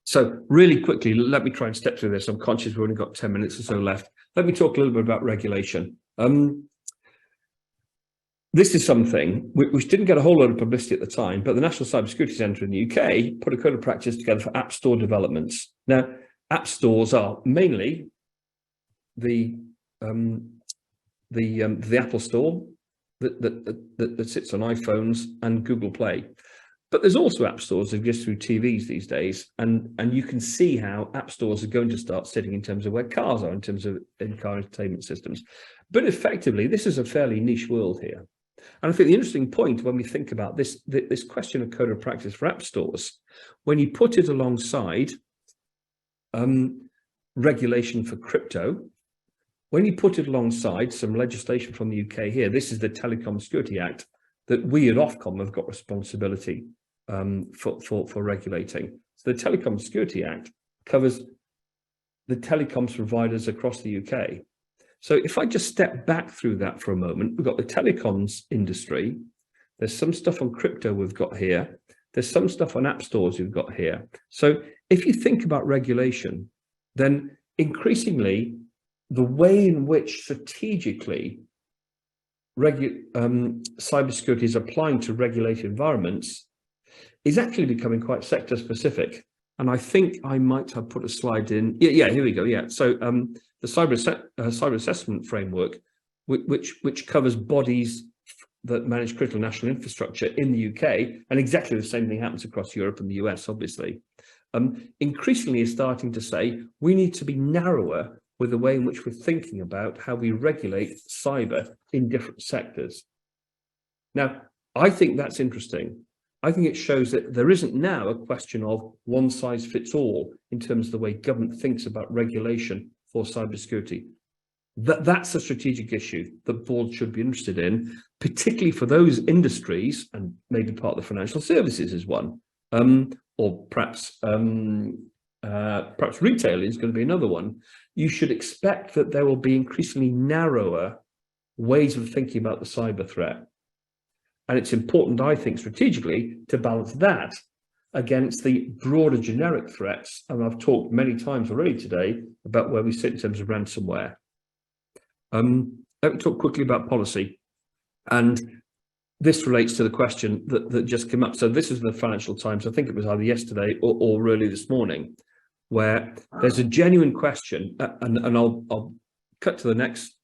So really quickly, let me try and step through this. I'm conscious we've only got 10 minutes or so left. Let me talk a little bit about regulation. This is something which didn't get a whole lot of publicity at the time, but the National Cybersecurity Centre in the UK put a code of practice together for App Store developments. Now, App Stores are mainly the Apple Store that sits on iPhones and Google Play. But there's also app stores that exist through TVs these days, and you can see how app stores are going to start sitting in terms of where cars are, in terms of in-car entertainment systems. But effectively, this is a fairly niche world here. And I think the interesting point when we think about this question of code of practice for app stores, when you put it alongside regulation for crypto, when you put it alongside some legislation from the UK here, this is the Telecom Security Act that we at Ofcom have got responsibility for regulating. So the Telecom Security Act covers the telecoms providers across the UK. So if I just step back through that for a moment, we've got the telecoms industry. There's some stuff on crypto we've got here. There's some stuff on app stores we've got here. So if you think about regulation, then increasingly the way in which strategically cybersecurity is applying to regulated environments is actually becoming quite sector specific. And I think I might have put a slide in. Yeah, here we go. Yeah. So the cyber assessment framework, which covers bodies that manage critical national infrastructure in the UK, and exactly the same thing happens across Europe and the US, obviously, increasingly is starting to say we need to be narrower with the way in which we're thinking about how we regulate cyber in different sectors. Now, I think that's interesting. I think it shows that there isn't now a question of one size fits all in terms of the way government thinks about regulation for cybersecurity. That's a strategic issue that boards should be interested in, particularly for those industries, and maybe part of the financial services is one, or perhaps retail is going to be another one. You should expect that there will be increasingly narrower ways of thinking about the cyber threat. And it's important, I think, strategically to balance that against the broader generic threats. And I've talked many times already today about where we sit in terms of ransomware. Let me talk quickly about policy. And this relates to the question that just came up. So this is the Financial Times. I think it was either yesterday or early this morning, where there's a genuine question, and I'll cut to the next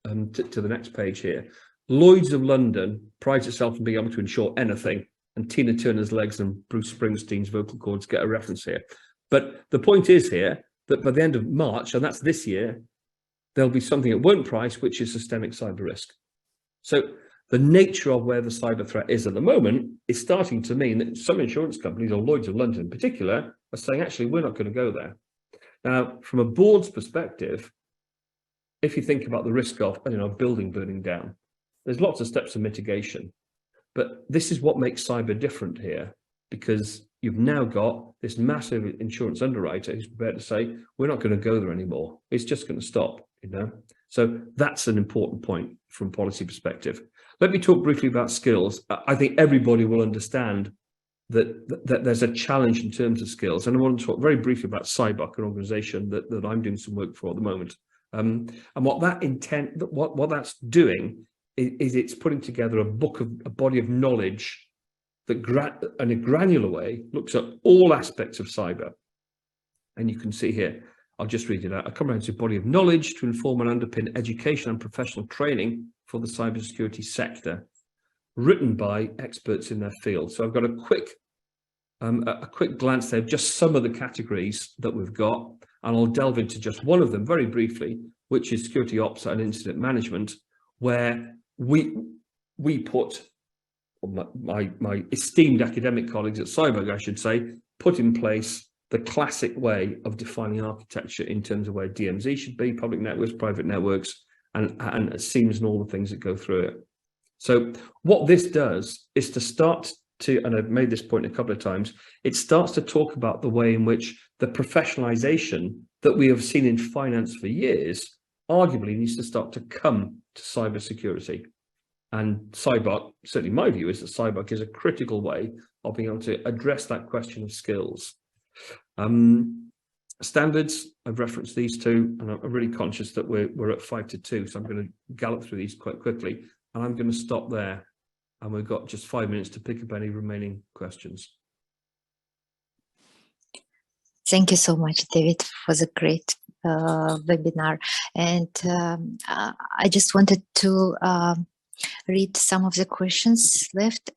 to the next page here. Lloyd's of London prides itself on being able to insure anything, and Tina Turner's legs and Bruce Springsteen's vocal cords get a reference here. But the point is here that by the end of March, and that's this year, there'll be something at one price, which is systemic cyber risk. So the nature of where the cyber threat is at the moment is starting to mean that some insurance companies, or Lloyd's of London in particular, are saying, actually, we're not going to go there. Now, from a board's perspective, if you think about the risk of, you know, a building burning down, there's lots of steps of mitigation. But this is what makes cyber different here, because you've now got this massive insurance underwriter who's prepared to say, we're not going to go there anymore. It's just going to stop, you know. So that's an important point from policy perspective. Let me talk briefly about skills. I think everybody will understand that there's a challenge in terms of skills. And I want to talk very briefly about CyBUC, an organization that I'm doing some work for at the moment. And what that's doing is it's putting together a body of knowledge that in a granular way looks at all aspects of cyber. And you can see here, I'll just read it out: a comprehensive body of knowledge to inform and underpin education and professional training for the cybersecurity sector, written by experts in their field. So I've got a quick glance there, just some of the categories that we've got, and I'll delve into just one of them very briefly, which is security ops and incident management, where we put, my esteemed academic colleagues at CyBUC, I should say, put in place the classic way of defining architecture in terms of where DMZ should be, public networks, private networks, and SIEMs and all the things that go through it. So what this does is to start to, and I've made this point a couple of times, it starts to talk about the way in which the professionalization that we have seen in finance for years arguably needs to start to come to cybersecurity. And CyBUC, certainly my view is that CyBUC is a critical way of being able to address that question of skills. Standards, I've referenced these two, and I'm really conscious that we're at 5 to 2, so I'm going to gallop through these quite quickly, and I'm going to stop there, and we've got just 5 minutes to pick up any remaining questions. Thank you so much, David, for the great webinar. And I just wanted to read some of the questions left.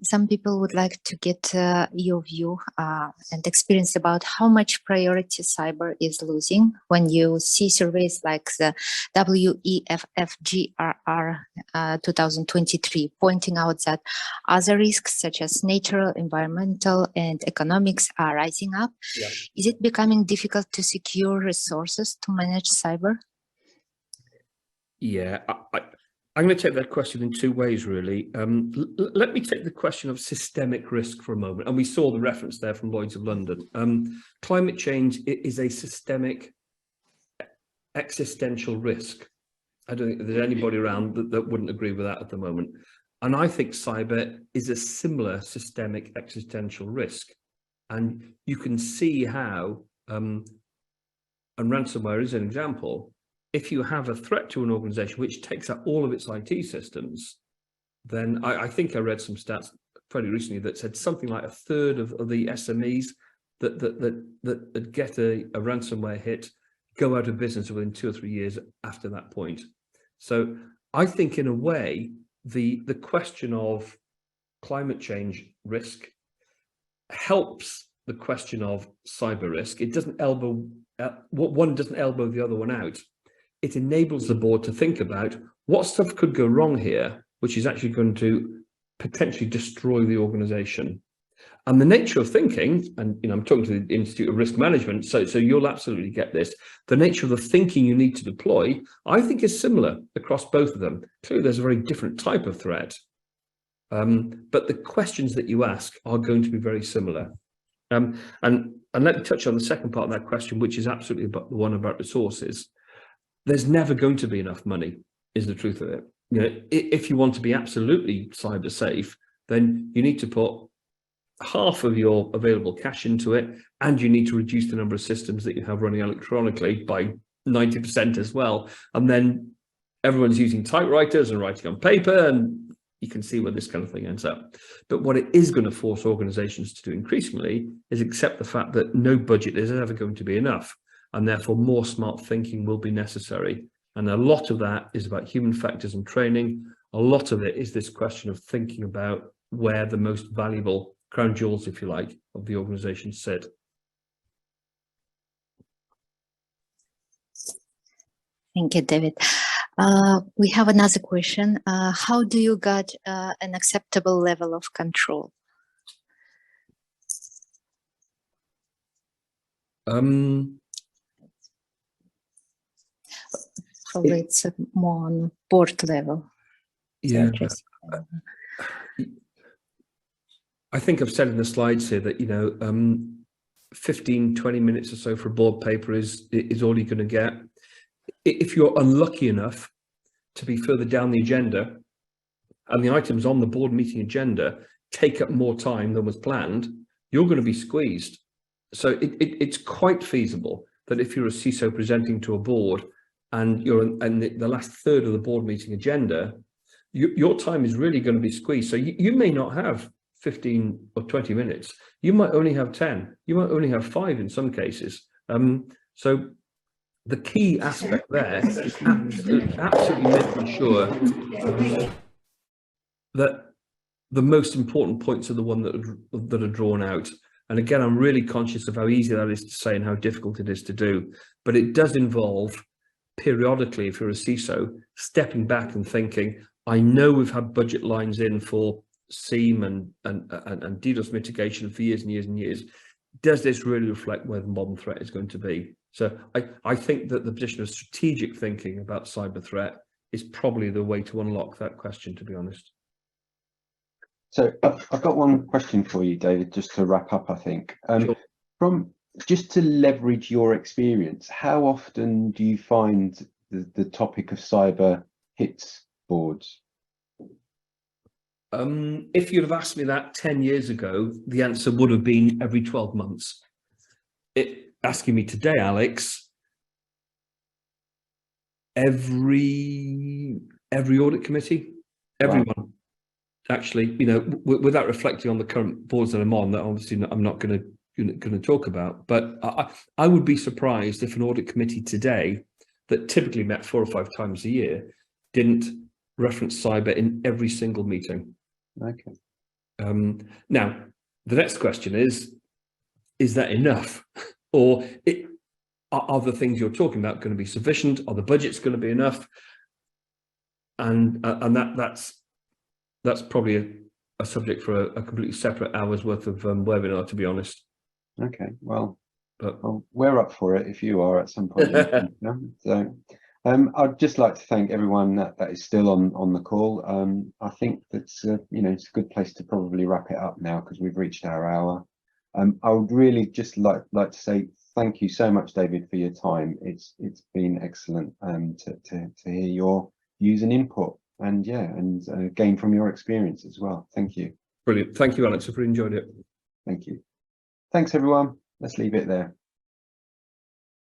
Some people would like to get your view and experience about how much priority cyber is losing when you see surveys like the WEFFGRR 2023 pointing out that other risks such as natural, environmental, and economics are rising up. Yeah. Is it becoming difficult to secure resources to manage cyber? Yeah, I'm going to take that question in two ways, really. Let me take the question of systemic risk for a moment. And we saw the reference there from Lloyd's of London. Climate change is a systemic existential risk. I don't think there's anybody around that wouldn't agree with that at the moment. And I think cyber is a similar systemic existential risk. And you can see how, and ransomware is an example, if you have a threat to an organization which takes out all of its IT systems, then I think I read some stats fairly recently that said something like a third of the SMEs that get a ransomware hit go out of business within 2 or 3 years after that point. So I think in a way, the question of climate change risk helps the question of cyber risk. It doesn't elbow, one doesn't elbow the other one out. It enables the board to think about what stuff could go wrong here, which is actually going to potentially destroy the organization. And the nature of thinking, and I'm talking to the Institute of Risk Management, so you'll absolutely get this. The nature of the thinking you need to deploy, I think, is similar across both of them. Clearly, there's a very different type of threat, but the questions that you ask are going to be very similar. And let me touch on the second part of that question, which is absolutely about the one about resources. There's never going to be enough money, is the truth of it. If you want to be absolutely cyber safe, then you need to put half of your available cash into it, and you need to reduce the number of systems that you have running electronically by 90% as well. And then everyone's using typewriters and writing on paper, and you can see where this kind of thing ends up. But what it is going to force organizations to do increasingly is accept the fact that no budget is ever going to be enough, and therefore more smart thinking will be necessary. And a lot of that is about human factors and training. A lot of it is this question of thinking about where the most valuable crown jewels, if you like, of the organization sit. Thank you, David. We have another question. How do you get an acceptable level of control? Probably it's more on board level. Yeah. I think I've said in the slides here that, you know, 15, 20 minutes or so for a board paper is all you're going to get. If you're unlucky enough to be further down the agenda and the items on the board meeting agenda take up more time than was planned, you're going to be squeezed. So it's quite feasible that if you're a CISO presenting to a board and you're in the last third of the board meeting agenda, your time is really going to be squeezed. So you may not have 15 or 20 minutes. You might only have 10. You might only have 5 in some cases. So the key aspect there is absolutely making sure that the most important points are the one that are drawn out. And again, I'm really conscious of how easy that is to say and how difficult it is to do. But it does involve periodically, if you're a CISO, stepping back and thinking, I know we've had budget lines in for SEAM and DDoS mitigation for years and years and years. Does this really reflect where the modern threat is going to be? So I think that the position of strategic thinking about cyber threat is probably the way to unlock that question, to be honest. So I've got one question for you, David, just to wrap up, I think. Sure. Just to leverage your experience, how often do you find the topic of cyber hits boards? If you'd have asked me that 10 years ago, the answer would have been every 12 months. Asking me today, Alex, every audit committee, everyone. Wow. Actually, you know, without reflecting on the current boards that I'm on, that obviously I'm not going to talk about, but I would be surprised if an audit committee today that typically met 4 or 5 times a year didn't reference cyber in every single meeting. Okay. Now, the next question is that enough? Or are the things you're talking about going to be sufficient? Are the budgets going to be enough? And that's probably a subject for a completely separate hour's worth of webinar, to be honest. Okay, well, we're up for it if you are at some point. So I'd just like to thank everyone that is still on the call. I think that's you know, it's a good place to probably wrap it up now because we've reached our hour. I would really just like to say thank you so much, David, for your time. It's been excellent to hear your views and input, and yeah, and gain from your experience as well. Thank you. Brilliant. Thank you, Alex. I've really enjoyed it. Thank you. Thanks, everyone. Let's leave it there.